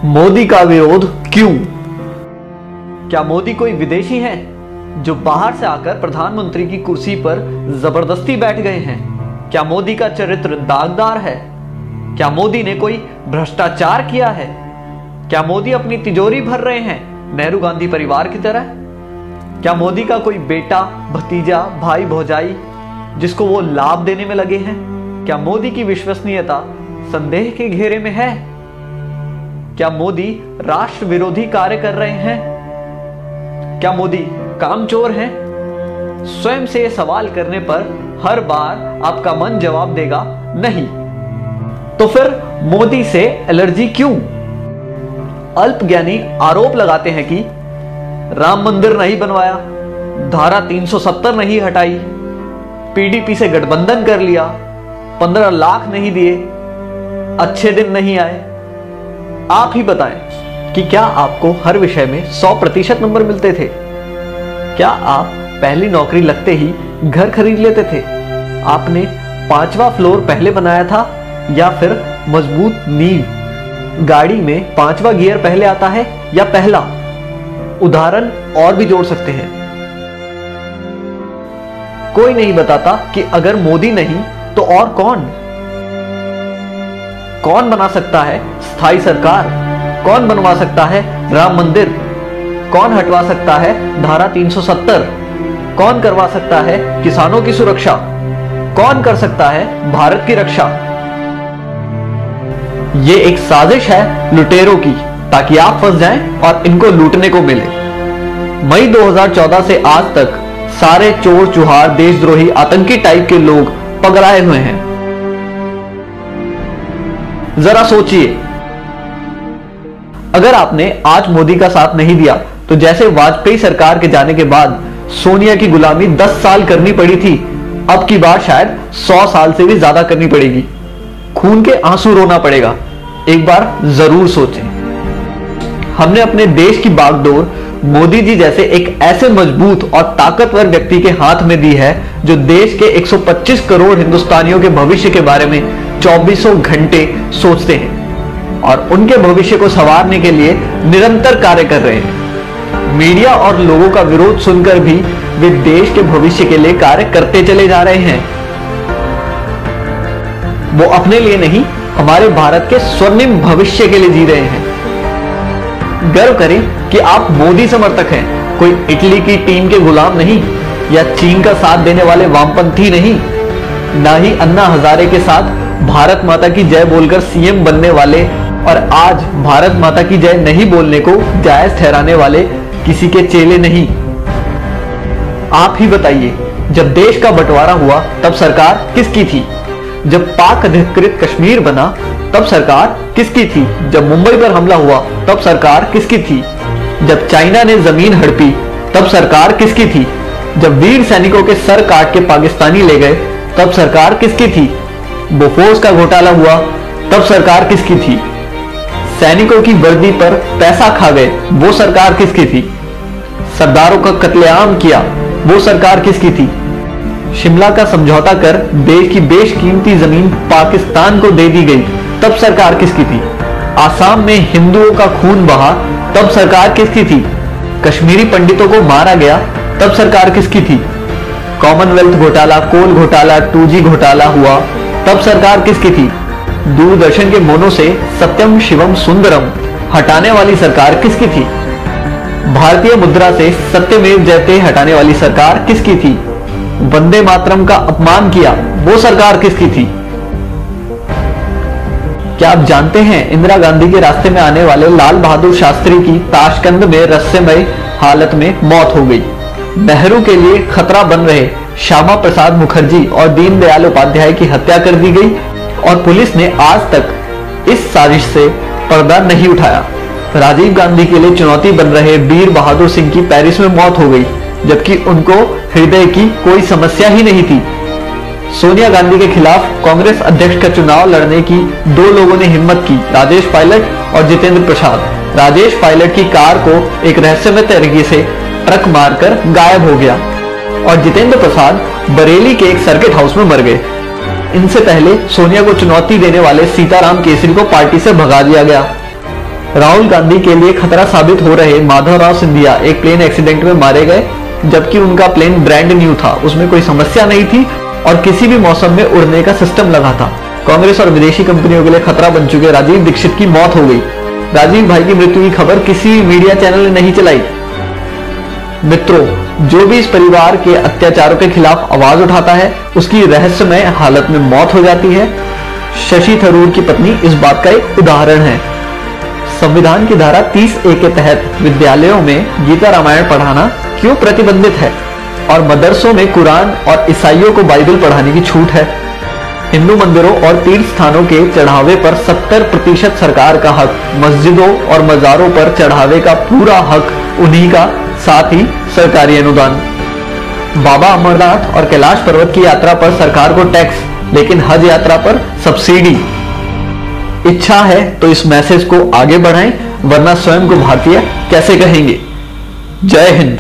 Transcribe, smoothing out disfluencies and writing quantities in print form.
मोदी का विरोध क्यों? क्या मोदी कोई विदेशी है जो बाहर से आकर प्रधानमंत्री की कुर्सी पर जबरदस्ती बैठ गए हैं? क्या मोदी का चरित्र दागदार है? क्या मोदी ने कोई भ्रष्टाचार किया है? क्या मोदी अपनी तिजोरी भर रहे हैं नेहरू गांधी परिवार की तरह? क्या मोदी का कोई बेटा, भतीजा, भाई, भौजाई जिसको वो लाभ देने में लगे हैं? क्या मोदी की विश्वसनीयता संदेह के घेरे में है? क्या मोदी राष्ट्र विरोधी कार्य कर रहे हैं? क्या मोदी कामचोर हैं? स्वयं से सवाल करने पर हर बार आपका मन जवाब देगा नहीं। तो फिर मोदी से एलर्जी क्यों? अल्पज्ञानी आरोप लगाते हैं कि राम मंदिर नहीं बनवाया, धारा 370 नहीं हटाई, पीडीपी से गठबंधन कर लिया, 15 लाख नहीं दिए, अच्छे दिन नहीं आए। आप ही बताएं कि क्या आपको हर विषय में 100% नंबर मिलते थे? क्या आप पहली नौकरी लगते ही घर खरीद लेते थे? आपने 5वां फ्लोर पहले बनाया था या फिर मजबूत नींव? गाड़ी में 5वां गियर पहले आता है या पहला? उदाहरण और भी जोड़ सकते हैं। कोई नहीं बताता कि अगर मोदी नहीं तो और कौन? कौन बना सकता है स्थायी सरकार? कौन बनवा सकता है राम मंदिर? कौन हटवा सकता है धारा 370? कौन करवा सकता है किसानों की सुरक्षा? कौन कर सकता है भारत की रक्षा? ये एक साजिश है लुटेरों की ताकि आप फंस जाएं और इनको लूटने को मिले। मई 2014 से आज तक सारे चोर चुहार, देशद्रोही, आतंकी टाइप के लोग पगलाए हुए हैं। जरा सोचिए, अगर आपने आज मोदी का साथ नहीं दिया तो जैसे वाजपेयी सरकार के जाने के बाद सोनिया की गुलामी 10 साल करनी पड़ी थी, अब की बार शायद 100 साल से भी ज्यादा करनी पड़ेगी। खून के आंसू रोना पड़ेगा। एक बार जरूर सोचें। हमने अपने देश की बागडोर मोदी जी जैसे एक ऐसे मजबूत और ताकतवर व्यक्ति के हाथ में दी है जो देश के 125 करोड़ हिंदुस्तानियों के भविष्य के बारे में 24 घंटे सोचते हैं और उनके भविष्य को संवारने के लिए निरंतर कार्य कर रहे हैं। मीडिया और लोगों का विरोध सुनकर भी वे देश के भविष्य के लिए कार्य करते चले जा रहे हैं। वो अपने लिए नहीं, हमारे भारत के स्वर्णिम भविष्य के लिए जी रहे हैं। गर्व करें कि आप मोदी समर्थक हैं, कोई इटली की टीम के गुलाम नहीं या चीन का साथ देने वाले वामपंथी नहीं, ना ही अन्ना हजारे के साथ भारत माता की जय बोलकर सीएम बनने वाले और आज भारत माता की जय नहीं बोलने को जायज ठहराने वाले किसी के चेले नहीं। आप ही बताइए, जब देश का बंटवारा हुआ तब सरकार किसकी थी? जब पाक अधिकृत कश्मीर बना तब सरकार किसकी थी? जब मुंबई पर हमला हुआ तब सरकार किसकी थी? जब चाइना ने जमीन हड़पी तब सरकार किसकी थी? जब वीर सैनिकों के सर काट के पाकिस्तानी ले गए तब सरकार किसकी थी? बोफोर्स का घोटाला हुआ तब सरकार किसकी थी? सैनिकों की वर्दी पर पैसा खा गए, वो सरकार किसकी थी? सरदारों का कत्लेआम किया, वो सरकार किसकी थी? शिमला का समझौता कर देश की बेशकीमती जमीन पाकिस्तान को दे दी गई, तब सरकार किसकी थी? आसाम में हिंदुओं का खून बहा, तब सरकार किसकी थी? कश्मीरी पंडितों को मारा गया, तब सरकार किसकी थी? कॉमनवेल्थ घोटाला, कोल घोटाला, 2G घोटाला हुआ, तब सरकार किसकी थी? दूरदर्शन के मोनो से सत्यम शिवम सुंदरम हटाने वाली सरकार किसकी थी? भारतीय मुद्रा से सत्यमेव जयते हटाने वाली सरकार किसकी थी? वंदे मातरम का अपमान किया, वो सरकार किसकी थी? क्या आप जानते हैं इंदिरा गांधी के रास्ते में आने वाले लाल बहादुर शास्त्री की ताशकंद में रहस्यमय हालत में मौत हो गई। नेहरू के लिए खतरा बन रहे श्यामा प्रसाद मुखर्जी और दीनदयाल उपाध्याय की हत्या कर दी गई और पुलिस ने आज तक इस साजिश से पर्दा नहीं उठाया। राजीव गांधी के लिए चुनौती बन रहे वीर बहादुर सिंह की पेरिस में मौत हो गई, जबकि उनको हृदय की कोई समस्या ही नहीं थी। सोनिया गांधी के खिलाफ कांग्रेस अध्यक्ष का चुनाव लड़ने की 2 लोगों ने हिम्मत की, राजेश पायलट और जितेंद्र प्रसाद। राजेश पायलट की कार को एक रहस्यमय तरीके से ट्रक मारकर गायब हो गया और जितेंद्र प्रसाद बरेली के एक सर्किट हाउस में मर गए। इनसे पहले सोनिया को चुनौती देने वाले सीताराम केसरी को पार्टी से भगा दिया गया। राहुल गांधी के लिए खतरा साबित हो रहे माधवराव सिंधिया एक प्लेन एक्सीडेंट में मारे गए, जबकि उनका प्लेन ब्रांड न्यू था, उसमें कोई समस्या नहीं थी और किसी भी मौसम में उड़ने का सिस्टम लगा था। कांग्रेस और विदेशी कंपनियों के लिए खतरा बन चुके राजीव दीक्षित की मौत हो गई। राजीव भाई की मृत्यु की खबर किसी मीडिया चैनल ने नहीं चलाई। मित्रों, जो भी इस परिवार के अत्याचारों के खिलाफ आवाज उठाता है उसकी रहस्यमय हालत में मौत हो जाती है। शशि थरूर की पत्नी इस बात का एक उदाहरण है। संविधान की धारा 30A के तहत विद्यालयों में गीता रामायण पढ़ाना क्यों प्रतिबंधित है और मदरसों में कुरान और ईसाइयों को बाइबल पढ़ाने की छूट है। हिंदू मंदिरों और तीर्थ स्थानों के चढ़ावे पर 70% सरकार का हक, मस्जिदों और मजारों पर चढ़ावे का पूरा हक उन्हीं का, साथ ही सरकारी अनुदान। बाबा अमरनाथ और कैलाश पर्वत की यात्रा पर सरकार को टैक्स, लेकिन हज यात्रा पर सब्सिडी। इच्छा है तो इस मैसेज को आगे बढ़ाएं, वरना स्वयं को भारतीय कैसे कहेंगे। जय हिंद।